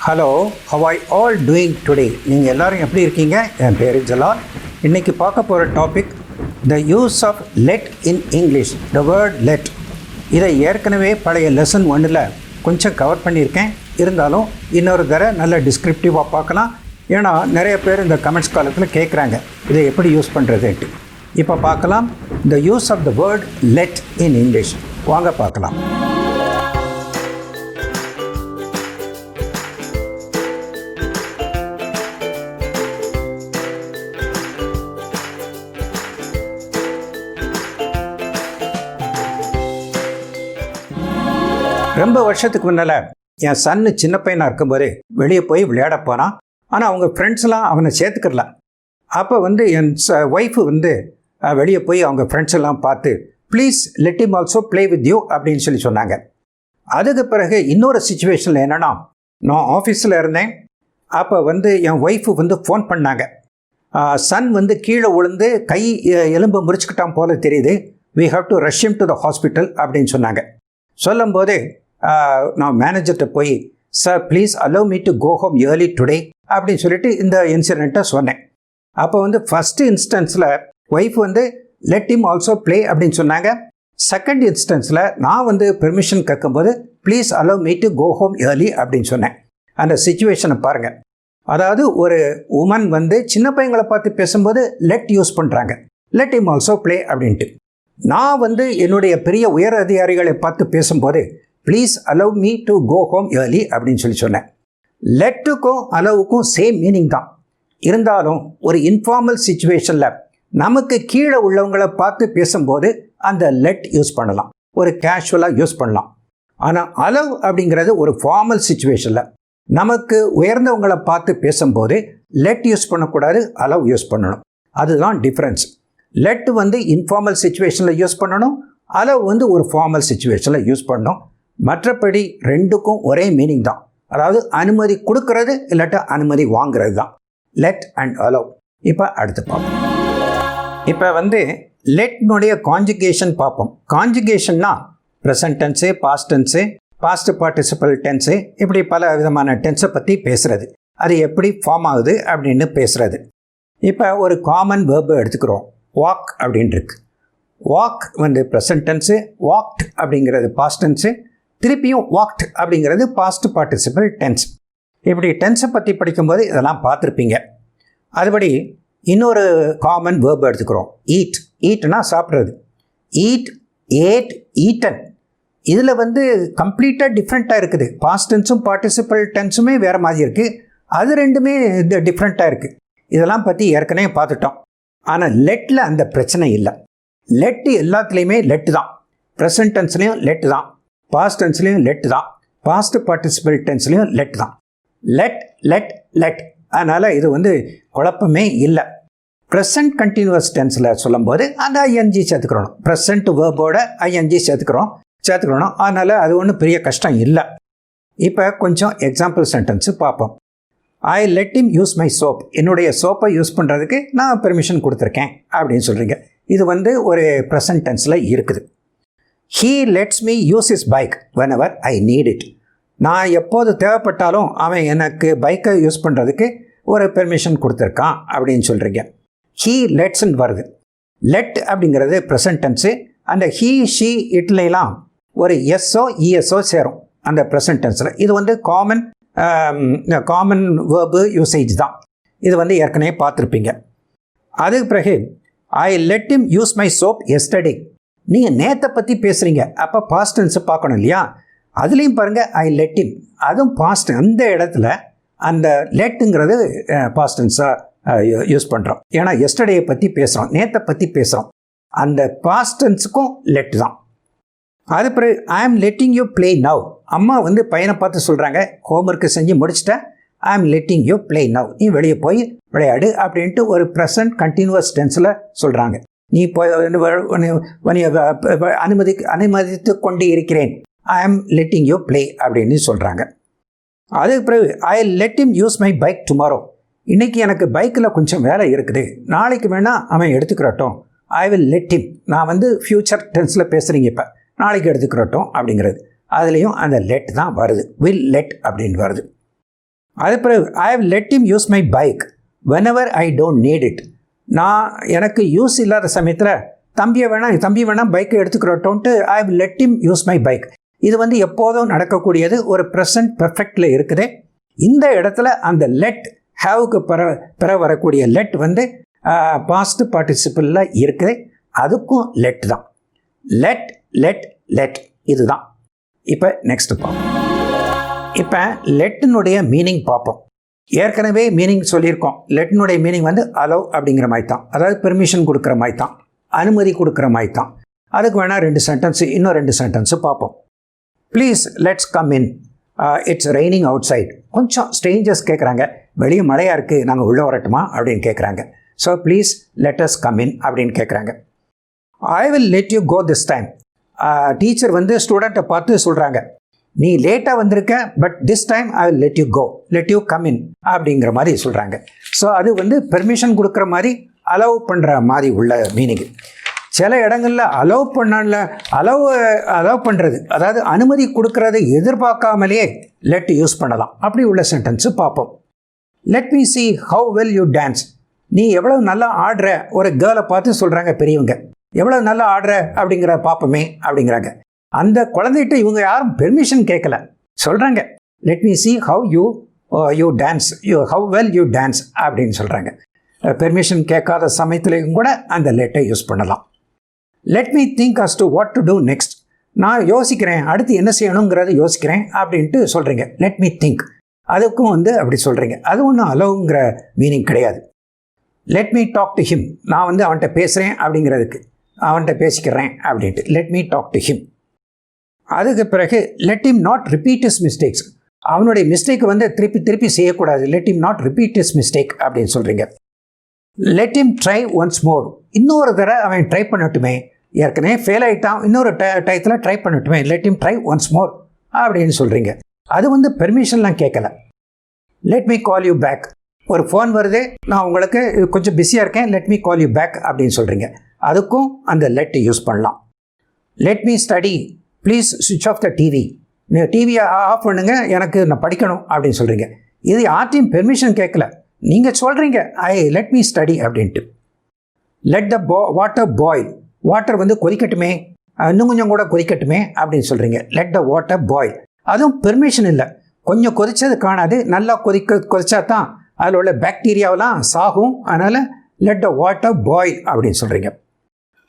Hello, how are you all doing today? நீங்கள் எல்லோரும் எப்படி இருக்கீங்க? என் பேர் ஜலால். இன்றைக்கி பார்க்க போகிற topic the use of let in English, the word let. இதை ஏற்கனவே பழைய லெசன் 1ல் கொஞ்சம் கவர் பண்ணியிருக்கேன். இருந்தாலும் இன்னொரு தடவை நல்ல டிஸ்கிரிப்டிவாக பார்க்கலாம். ஏன்னா நிறைய பேர் இந்த கமெண்ட்ஸ் காலத்தில் கேட்குறாங்க இதை எப்படி யூஸ் பண்ணுறதுன்ட்டு. இப்போ பார்க்கலாம் the use of the word let in English. வாங்க பார்க்கலாம். ரொம்ப வருஷத்துக்கு முன்னால் என் சன்னு சின்ன பையனாக இருக்கும்போது வெளியே போய் விளையாட போனான். ஆனால் அவங்க ஃப்ரெண்ட்ஸ்லாம் அவனை சேர்த்துக்கிறல. அப்போ என் ஒய்ஃபு வெளியே போய் அவங்க ஃப்ரெண்ட்ஸ் எல்லாம் பார்த்து please let him also play with you அப்படின்னு சொன்னாங்க. அதுக்கு பிறகு இன்னொரு சுச்சுவேஷனில் என்னென்னா, நான் ஆஃபீஸில் இருந்தேன். அப்போ என் ஒய்ஃபு ஃபோன் பண்ணாங்க. சன் கீழே விழுந்து கை எலும்பு முறிச்சுக்கிட்டான் போல தெரியுது, we have to rush him to the hospital அப்படின்னு சொன்னாங்க. சொல்லும்போது நான் மேனேஜர்கிட்ட போய் sir please allow me to go home early today அப்படின்னு சொல்லிட்டு இந்த இன்சிடெண்ட்டை சொன்னேன். அப்போ ஃபஸ்ட்டு இன்ஸ்டன்ஸில் wife let him also play அப்படின்னு சொன்னாங்க. செகண்ட் இன்ஸ்டன்ஸில் நான் பெர்மிஷன் கேட்கும்போது please allow me to go home early அப்படின்னு சொன்னேன். அந்த சிச்சுவேஷனை பாருங்கள். அதாவது ஒரு உமன் சின்ன பையங்களை பார்த்து பேசும்போது லெட் யூஸ் பண்ணுறாங்க, லெட் ஹிம் ஆல்சோ ப்ளே அப்படின்ட்டு. நான் என்னுடைய பெரிய உயர் அதிகாரிகளை பார்த்து பேசும்போது please allow me to go home early அப்படின்னு சொன்னேன். லெட்டுக்கும் அலோவுக்கும் சேம் மீனிங் தான். இருந்தாலும் ஒரு இன்ஃபார்மல் சிச்சுவேஷனில் நமக்கு கீழே உள்ளவங்களை பார்த்து பேசும்போது அந்த லெட் யூஸ் பண்ணலாம், ஒரு கேஷுவலாக யூஸ் பண்ணலாம். ஆனால் அலோவ் அப்படிங்கிறது ஒரு ஃபார்மல் சிச்சுவேஷனில் நமக்கு உயர்ந்தவங்களை பார்த்து பேசும்போது லெட் யூஸ் பண்ணக்கூடாது, அலோவ் யூஸ் பண்ணணும். அதுதான் டிஃப்ரென்ஸ். லெட் இன்ஃபார்மல் சிச்சுவேஷனில் யூஸ் பண்ணணும், அலோவ் ஒரு ஃபார்மல் சிச்சுவேஷனில் யூஸ் பண்ணணும். மற்றபடி ரெண்டுக்கும் ஒரே மீனிங் தான். அதாவது அனுமதி கொடுக்கறது இல்லாட்டா அனுமதி வாங்கிறது தான் லெட் அண்ட் அலோவ். இப்போ அடுத்து பார்ப்போம். இப்போ லெட்னுடைய கான்ஜுகேஷன் பார்ப்போம். கான்ஜுகேஷன்னா present tense, past tense, past participle tense, இப்படி பல விதமான டென்ஸை பற்றி பேசுகிறது. அது எப்படி ஃபார்ம் ஆகுது அப்படின்னு பேசுகிறது. இப்போ ஒரு காமன் வேர்பு எடுத்துக்கிறோம். வாக் அப்படின்னு இருக்கு. வாக் ப்ரெசன்ட் டென்ஸு, வாக்ட் அப்படிங்கிறது பாஸ்ட் டென்ஸு, திருப்பியும் வாக்ட் அப்படிங்கிறது பாஸ்ட் பார்ட்டிசிபல் டென்ஸ். இப்படி டென்ஸை பற்றி படிக்கும்போது இதெல்லாம் பார்த்துருப்பீங்க. அதுபடி இன்னொரு காமன் வேர்பு எடுத்துக்கிறோம். ஈட். ஈட்னா சாப்பிட்றது. Eat, ate, eaten. இதில் கம்ப்ளீட்டாக டிஃப்ரெண்ட்டாக இருக்குது. பாஸ்ட் டென்ஸும் பார்ட்டிசிபல் டென்ஸுமே வேறு மாதிரி இருக்குது. அது ரெண்டுமே டிஃப்ரெண்ட்டாக இருக்குது. இதெல்லாம் பற்றி ஏற்கனவே பார்த்துட்டோம். ஆனால் லெட்டில் அந்த பிரச்சனை இல்லை. லெட்டு எல்லாத்துலேயுமே லெட்டு தான். ப்ரெசன்ட் டென்ஸ்லேயும் லெட்டு தான், பாஸ்ட் டென்ஸ்லேயும் லெட்டு தான், பாஸ்ட் பார்ட்டிசிபல் டென்ஸ்லேயும் லெட் தான். Let let let. அதனால் இது குழப்பமே இல்லை. ப்ரெசன்ட் கண்டினியூவஸ் டென்ஸில் சொல்லும்போது அந்த ஐஎன்ஜி சேர்த்துக்கிறோம். ப்ரெசன்ட் வேர்போட ஐஎன்ஜி சேர்த்துக்கிறோம். அதனால் அது ஒன்றும் பெரிய கஷ்டம் இல்லை. இப்போ கொஞ்சம் எக்ஸாம்பிள் சென்டென்ஸு பார்ப்போம். I let him use my soap. என்னுடைய சோப்பை யூஸ் பண்ணுறதுக்கு நான் பெர்மிஷன் கொடுத்துருக்கேன் அப்படின்னு சொல்கிறீங்க. இது ஒரு ப்ரெசன்ட் டென்ஸில் இருக்குது. He let's me use is bike when ever I need it. நான் எப்போது தேவைப்பட்டாலும் அவன் எனக்கு பைக்கை யூஸ் பண்ணுறதுக்கு ஒரு பெர்மிஷன் கொடுத்துருக்கான் அப்படின்னு சொல்கிறீங்க. ஹீ லெட்ஸ்ன்னு வருது. லெட் அப்படிங்கிறது ப்ரெசன்ட் டென்ஸு. அந்த ஹீ, ஷீ, இட்லாம் ஒரு எஸ்ஓ இஎஸ்ஓ சேரும் அந்த ப்ரெசன்ட் டென்ஸில். இது காமன் வேர்பு யூசேஜ் தான். இது ஏற்கனவே பார்த்துருப்பீங்க. அதுக்கு பிறகு I let him use my soap yesterday. நீங்கள் நேற்றை பற்றி பேசுகிறீங்க, அப்போ பாஸ்ட் டென்ஸை பார்க்கணும் இல்லையா? அதுலேயும் பாருங்கள் ஐ லெட் ஹிம், அதுவும் பாஸ்ட். அந்த இடத்துல அந்த லெட்டுங்கிறது பாஸ்ட் டென்ஸாக யூஸ் பண்ணுறோம். ஏன்னா எஸ்டர்டேயை பற்றி பேசுகிறோம், நேற்றை பற்றி பேசுகிறோம். அந்த பாஸ்ட் டென்ஸுக்கும் லெட் தான். அது பிறகு ஐ ஆம் லெட்டிங் யூ ப்ளே நவ். அம்மா பையனை பார்த்து சொல்கிறாங்க, ஹோம்ஒர்க்கு செஞ்சு முடிச்சுட்டேன், ஐ ஆம் லெட்டிங் யூ ப்ளே நவ். நீ வெளியே போய் விளையாடு அப்படின்ட்டு ஒரு ப்ரெசன்ட் கண்டினியூவஸ் டென்ஸில் சொல்கிறாங்க. நீ போய் அனுமதித்து கொண்டு இருக்கிறேன், ஐ ஆம் லெட்டிங் யூ ப்ளே அப்படின்னு சொல்கிறாங்க. அதுக்கு பிறகு I let him use my bike tomorrow. இன்றைக்கி எனக்கு பைக்கில் கொஞ்சம் வேலை இருக்குது, நாளைக்கு வேணால் அவன் எடுத்துக்கிறட்டும், ஐ வில் லெட் ஹிம். நான் ஃப்யூச்சர் டென்ஸில் பேசுகிறீங்க, இப்போ நாளைக்கு எடுத்துக்கிறட்டும் அப்படிங்கிறது. அதுலேயும் அந்த லெட் தான் வருது, வில் லெட் அப்படின்னு வருது. அது பிறகு I have let him use my bike whenever I don't need it. நான் எனக்கு யூஸ் இல்லாத சமயத்தில் தம்பி வேணாம் பைக்கை எடுத்துக்கிறோட்டோன்ட்டு I have let him use my bike. இது வந்து எப்போதும் நடக்கக்கூடியது, ஒரு ப்ரெசன்ட் பெர்ஃபெக்டில் இருக்குது. இந்த இடத்துல அந்த லெட் ஹேவுக்கு பிற வரக்கூடிய லெட் வந்து பாஸ்ட் பார்ட்டிசிபிளில் இருக்குது. அதுக்கும் லெட் தான். லெட் லெட் லெட் இதுதான். இப்போ நெக்ஸ்ட் பார்ப்போம். இப்போ லெட்டினுடைய மீனிங் பார்ப்போம். ஏற்கனவே மீனிங் சொல்லியிருக்கோம். லெட்டினுடைய மீனிங் வந்து அலோவ் அப்படிங்கிற மாதிரி தான், அதாவது பெர்மிஷன் கொடுக்குற மாதிரி தான், அனுமதி கொடுக்குற மாதிரி தான். அதுக்கு வேணால் 2 சென்டென்ஸு, இன்னும் 2 சென்டென்ஸு பார்ப்போம். Please let's come in, it's raining outside. கொஞ்சம் ஸ்ட்ரேஞ்சர்ஸ் கேட்குறாங்க, வெளியே மழையாக இருக்குது, நாங்கள் உள்ளே வரட்டுமா அப்படின்னு கேட்குறாங்க. So please let us come in அப்படின்னு கேட்குறாங்க. I will let you go this time. Teacher வந்து ஸ்டூடெண்ட்டை பார்த்து சொல்கிறாங்க, நீ லேட்டாக வந்திருக்க, but this time I will let you go, let you come in அப்படிங்கிற மாதிரி சொல்கிறாங்க. ஸோ அது வந்து பெர்மிஷன் கொடுக்குற மாதிரி, அலோவ் பண்ணுற மாதிரி உள்ள மீனிங். சில இடங்களில் அலோவ் பண்ணுறது, அதாவது அனுமதி கொடுக்கறதை எதிர்பார்க்காமலேயே லெட் யூஸ் பண்ணலாம். அப்படி உள்ள சென்டென்ஸு பார்ப்போம். Let me see how well you dance. நீ எவ்வளோ நல்லா ஆடுற, ஒரு கேர்ளை பார்த்து சொல்கிறாங்க பெரியவங்க, எவ்வளோ நல்லா ஆடுற அப்படிங்கிற பார்ப்போமே அப்படிங்கிறாங்க. அந்த குழந்தைகிட்ட இவங்க யாரும் பெர்மிஷன் கேட்கல, சொல்கிறாங்க let me see how you dance, how well you dance அப்படின்னு சொல்கிறாங்க. பெர்மிஷன் கேட்காத சமயத்துலேயும் கூட அந்த லெட்டை யூஸ் பண்ணலாம். Let me think as to what to do next. நான் யோசிக்கிறேன், அடுத்து என்ன செய்யணுங்கிறத யோசிக்கிறேன் அப்படின்ட்டு சொல்கிறீங்க. லெட் மீ திங்க், அதுக்கும் வந்து அப்படி சொல்கிறீங்க. அது ஒன்றும் அலோவுங்கிற மீனிங் கிடையாது. Let me talk to him, நான் வந்து அவன்கிட்ட பேசுகிறேன் அப்படிங்கிறதுக்கு, அவன்கிட்ட பேசிக்கிறேன் அப்படின்ட்டு let me talk to him. அதுக்கு பிறகு let him not repeat his mistakes. அவனுடைய மிஸ்டேக் வந்து திருப்பி செய்யக்கூடாது. Let him not repeat his mistake அப்படின்னு சொல்கிறீங்க. Let him try once more. இன்னொரு தடவை அவன் ட்ரை பண்ணட்டுமே, ஏற்கனவே ஃபெயில் ஆகிட்டான், இன்னொரு டயத்தில் ட்ரை பண்ணட்டுமே, let him try once more அப்படின்னு சொல்கிறீங்க. அது வந்து பெர்மிஷன்லாம் கேட்கல. Let me call you back. ஒரு ஃபோன் வருது, நான் உங்களுக்கு கொஞ்சம் பிஸியாக இருக்கேன், let me call you back அப்படின்னு சொல்கிறீங்க. அதுக்கும் அந்த லெட் யூஸ் பண்ணலாம். லெட் மீ ஸ்டடி, ப்ளீஸ் சுவிட்ச் ஆஃப் த டிவி. நீங்கள் டிவியை ஆஃப் பண்ணுங்க, எனக்கு நான் படிக்கணும் அப்படின்னு சொல்கிறீங்க. இது யார்ட்டையும் பெர்மிஷன் கேட்கல, நீங்கள் சொல்கிறீங்க லெட் மீ ஸ்டடி அப்படின்ட்டு. Let the water boil. Water வந்து கொதிக்கட்டுமே, இன்னும் கொஞ்சம் கூட கொதிக்கட்டுமே அப்படின்னு சொல்கிறீங்க. Let the water boil. அதுவும் பெர்மிஷன் இல்லை, கொஞ்சம் கொதிச்சது காணாது, நல்லா கொதிச்சா தான் அதில் உள்ள பாக்டீரியாவெல்லாம் சாகும். அதனால் லெட் த வாட்டர் பாயில் அப்படின்னு சொல்கிறீங்க.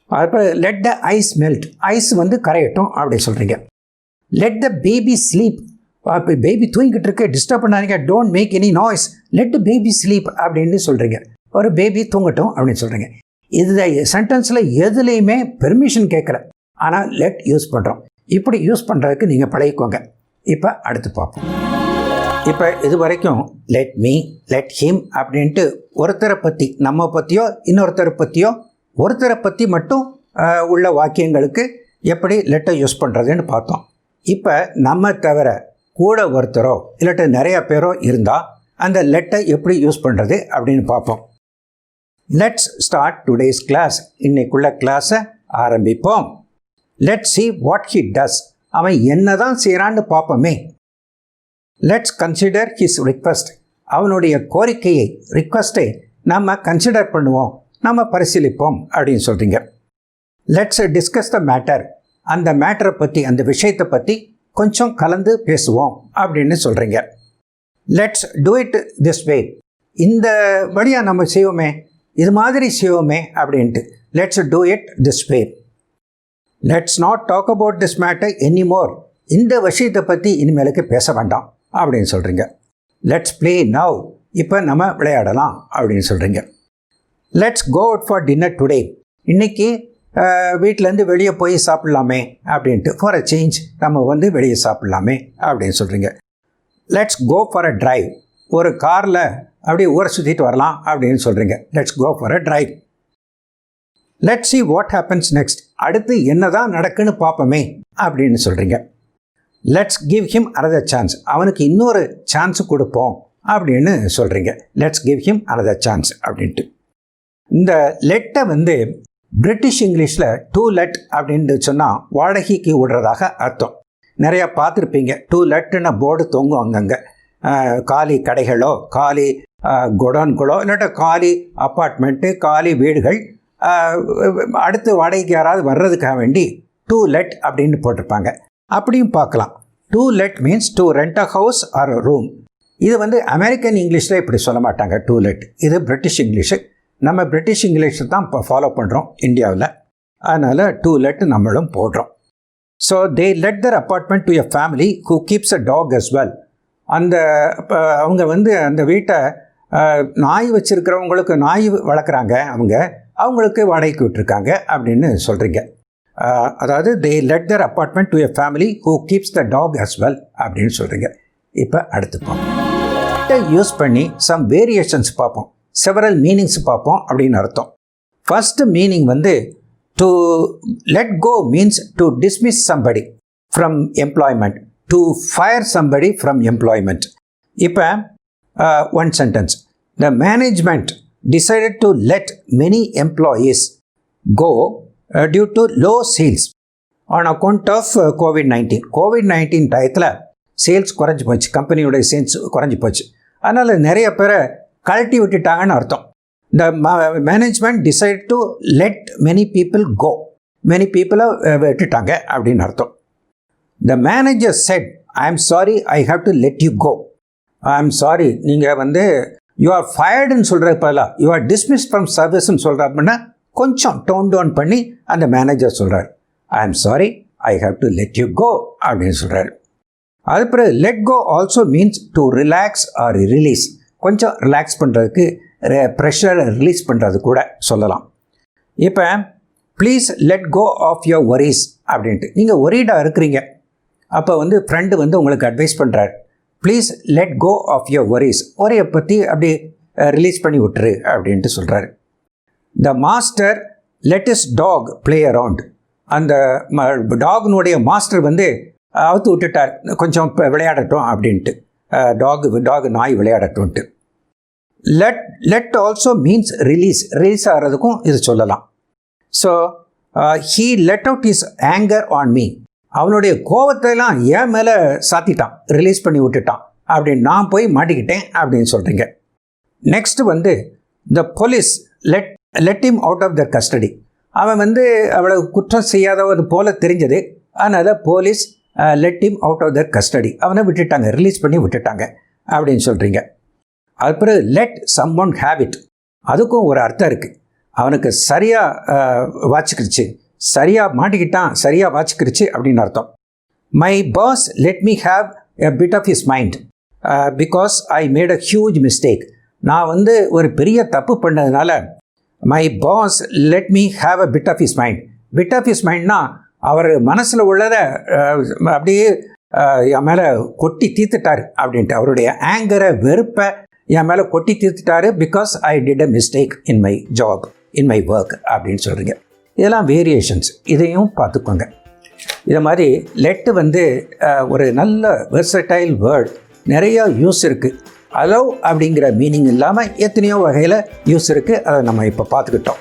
அப்புறம் let the ice melt. Ice வந்து கரையட்டும் அப்படின்னு சொல்கிறீங்க. Let the baby sleep. இப்போ பேபி தூங்கிக்கிட்டு இருக்கு, டிஸ்டர்ப் பண்ணாதீங்க, don't make any noise, let the baby sleep அப்படின்னு சொல்கிறீங்க. ஒரு பேபி தூங்கட்டும் அப்படின்னு சொல்கிறீங்க. இது சென்டென்ஸில் எதுலேயுமே பெர்மிஷன் கேட்கல, ஆனால் லெட் யூஸ் பண்ணுறோம். இப்படி யூஸ் பண்ணுறதுக்கு நீங்கள் பழகிக்கோங்க. இப்போ அடுத்து பார்ப்போம். இப்போ இது வரைக்கும் லெட் மீ, லெட் ஹிம் அப்படின்ட்டு ஒருத்தரை பற்றி, நம்ம பற்றியோ இன்னொருத்தரை பற்றியோ, ஒருத்தரை பற்றி மட்டும் உள்ள வாக்கியங்களுக்கு எப்படி லெட்டை யூஸ் பண்ணுறதுன்னு பார்த்தோம். இப்போ நம்ம தவிர கூட ஒருத்தரோ இல்லாட்ட நிறைய பேரோ இருந்தால் அந்த லெட்டை எப்படி யூஸ் பண்ணுறது அப்படின்னு பார்ப்போம். Let's start today's class. இன்னைக்குள்ள கிளாஸை ஆரம்பிப்போம். Let's see what he does. அவன் என்ன தான் செய்கிறான்னு பார்ப்போமே. Let's consider his request. அவனுடைய கோரிக்கையை, ரிக்வஸ்ட்டை நம்ம கன்சிடர் பண்ணுவோம், நம்ம பரிசீலிப்போம் அப்படின்னு சொல்கிறீங்க. Let's discuss the matter. அந்த மேட்டரை பற்றி, அந்த விஷயத்தை பற்றி கொஞ்சம் கலந்து பேசுவோம் அப்படின்னு சொல்கிறீங்க. Let's do it this way. இந்த வழியாக நம்ம செய்வோமே, இது மாதிரி செய்வோமே அப்படின்ட்டு let's do it this way. Let's not talk about this matter anymore. இந்த விஷயத்தை பற்றி இனிமேலுக்கு பேச வேண்டாம் அப்படின்னு சொல்கிறீங்க. Let's play now. இப்போ நம்ம விளையாடலாம் அப்படின்னு சொல்கிறீங்க. Let's go out for dinner today. இன்றைக்கி வீட்டிலேருந்து வெளியே போய் சாப்பிட்லாமே அப்படின்ட்டு, ஃபார் அ சேஞ்ச் நம்ம வந்து வெளியே சாப்பிட்லாமே அப்படின்னு சொல்கிறீங்க. Let's go for a drive. ஒரு காரில் அப்படியே ஊரை சுற்றிட்டு வரலாம் அப்படின்னு சொல்கிறீங்க. Let's go for a drive. Let's see what happens next. அடுத்து என்ன தான் நடக்குன்னு பார்ப்போமே அப்படின்னு சொல்கிறீங்க. Let's give him another chance. அவனுக்கு இன்னொரு சான்ஸ் கொடுப்போம் அப்படின்னு சொல்கிறீங்க. Let's give him another chance அப்படின்ட்டு. இந்த லெட்டை வந்து பிரிட்டிஷ் இங்கிலீஷில் டூ லெட் அப்படின்னு சொன்னால் வாடகைக்கு விடுறதாக அர்த்தம். நிறையா பார்த்துருப்பீங்க, டூ லெட்டுன்னு போர்டு தொங்கும் அங்கங்கே. காலி கடைகளோ காலி குடோன்களோ இல்லாட்ட காலி அப்பார்ட்மெண்ட்டு காலி வீடுகள் அடுத்து வாடகைக்கு யாராவது வர்றதுக்காக வேண்டி டு லெட் அப்படின்னு போட்டிருப்பாங்க. அப்படியும் பார்க்கலாம். To let means to rent a house or room. இது வந்து அமெரிக்கன் இங்கிலீஷில் இப்படி சொல்ல மாட்டாங்க டு லெட். இது பிரிட்டிஷ் இங்கிலீஷு. நம்ம பிரிட்டிஷ் இங்கிலீஷை தான் இப்போ ஃபாலோ பண்ணுறோம் இந்தியாவில். அதனால் டு லெட் நம்மளும் போடுறோம். So they let their apartment to a family who keeps a dog as well. அந்த அவங்க வந்து அந்த வீட்டை நாய் வச்சுருக்கிறவங்களுக்கு, நாய் வளர்க்குறாங்க அவங்களுக்கு வாடகைக்கு விட்டுருக்காங்க அப்படின்னு சொல்கிறீங்க. அதாவது they let their apartment to a family who keeps the dog as well அப்படின்னு சொல்கிறீங்க. இப்போ அடுத்துப்போம். யூஸ் பண்ணி சம் வேரியேஷன்ஸ் பார்ப்போம், செவரல் மீனிங்ஸ் பார்ப்போம் அப்படின்னு அர்த்தம். ஃபர்ஸ்ட் மீனிங் வந்து to let go means to dismiss somebody from employment, to fire somebody from employment. இப்போ one sentence. The management decided to let many employees go due to low sales on account of COVID-19. COVID-19 டயத்தில் sales குறைஞ்சி போச்சு, கம்பெனியோடைய sales குறைஞ்சி போச்சு. அதனால் நிறைய பேரை கழட்டி விட்டுட்டாங்கன்னு அர்த்தம். The management decide to let many people go, many பீப்புளை விட்டுட்டாங்க அப்படின்னு அர்த்தம். The manager said I am sorry I have to let you go. I am sorry, நீங்கள் வந்து யூ ஆர் ஃபயர்டுன்னு சொல்கிற பதிலாக யூ ஆர் டிஸ்மிஸ் ஃப்ரம் சர்வீஸ்ன்னு சொல்கிற அப்படின்னா கொஞ்சம் டோன் டவுன் பண்ணி அந்த மேனேஜர் சொல்கிறார் I am sorry I have to let you go அப்படின்னு சொல்கிறார். அதுக்கப்புறம் let go also means to relax or release. கொஞ்சம் ரிலாக்ஸ் பண்ணுறதுக்கு, ப்ரெஷரை ரிலீஸ் பண்ணுறது கூட சொல்லலாம். இப்போ please let go of your worries அப்படின்ட்டு நீங்கள் ஒரீடாக இருக்கிறீங்க. அப்போ வந்து ஃப்ரெண்டு வந்து உங்களுக்கு அட்வைஸ் பண்ணுறாரு, please let go of your worries, ஒரேயை பற்றி அப்படி ரிலீஸ் பண்ணி விட்டுரு அப்படின்ட்டு சொல்கிறாரு. The master let his dog play around. அந்த டாக்னுடைய மாஸ்டர் வந்து அவுத்து விட்டுட்டார், கொஞ்சம் விளையாடட்டும் அப்படின்ட்டு, டாக் நாய் விளையாடட்டும்ன்ட்டு. லெட் ஆல்சோ மீன்ஸ் ரிலீஸ் ஆகிறதுக்கும் இது சொல்லலாம். So he let out his anger on me. அவனுடைய கோபத்தையெல்லாம் என் மேலே சாத்திட்டான், ரிலீஸ் பண்ணி விட்டுட்டான் அப்படின்னு நான் போய் மாட்டிக்கிட்டேன் அப்படின்னு சொல்கிறீங்க. நெக்ஸ்ட் வந்து the police let him out of their custody. அவன் வந்து அவ்வளவு குற்றம் செய்யாதவது போல தெரிஞ்சது, அதனால் police let him out of their custody, அவனை விட்டுட்டாங்க, ரிலீஸ் பண்ணி விட்டுட்டாங்க அப்படின்னு சொல்கிறீங்க. அதுக்கப்புறம் let someone have it, அதுக்கும் ஒரு அர்த்தம் இருக்குது. அவனுக்கு சரியாக வாச்சிக்கிடுச்சு, சரியாக மாட்டிக்கிட்டான், சரியாக வாச்சிக்கிடுச்சு அப்படின்னு அர்த்தம். My boss let me have a bit of his mind because I made a huge mistake. நான் வந்து ஒரு பெரிய தப்பு பண்ணதுனால my boss let me have a bit of his mind. Bit of his மைண்ட்னா அவர் மனசில் உள்ளதை அப்படியே என் மேலே கொட்டி தீர்த்துட்டார் அப்படின்ட்டு, அவருடைய ஆங்கரை, வெறுப்பை என் மேலே கொட்டி தீர்த்துட்டாரு because I did a mistake in my job, in my work அப்படின்னு சொல்கிறீங்க. இதெல்லாம் வேரியேஷன்ஸ், இதையும் பார்த்துக்கோங்க. இதை மாதிரி லெட்டு வந்து ஒரு நல்ல வெர்சடைல் வேர்டு, நிறையா யூஸ் இருக்குது. அலோவ் அப்படிங்கிற மீனிங் இல்லாமல் எத்தனையோ வகையில் யூஸ் இருக்குது, அதை நம்ம இப்போ பார்த்துக்கிட்டோம்.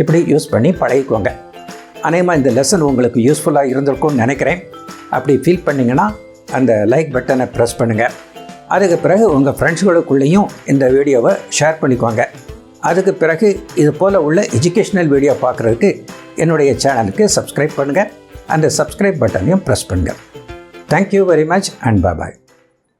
இப்படி யூஸ் பண்ணி பழகிக்கோங்க. அநேகமாக இந்த லெசன் உங்களுக்கு யூஸ்ஃபுல்லாக இருந்திருக்கும்னு நினைக்கிறேன். அப்படி ஃபீல் பண்ணிங்கன்னா அந்த லைக் பட்டனை ப்ரெஸ் பண்ணுங்கள். அதுக்கு பிறகு உங்கள் ஃப்ரெண்ட்ஸுகளுக்குள்ளேயும் இந்த வீடியோவை ஷேர் பண்ணிக்கோங்க. அதுக்கு பிறகு இது போல் உள்ள எஜுகேஷ்னல் வீடியோ பார்க்குறதுக்கு என்னுடைய சேனலுக்கு சப்ஸ்கிரைப் பண்ணுங்கள். அந்த சப்ஸ்கிரைப் பட்டனையும் ப்ரெஸ் பண்ணுங்கள். Thank you very much and bye.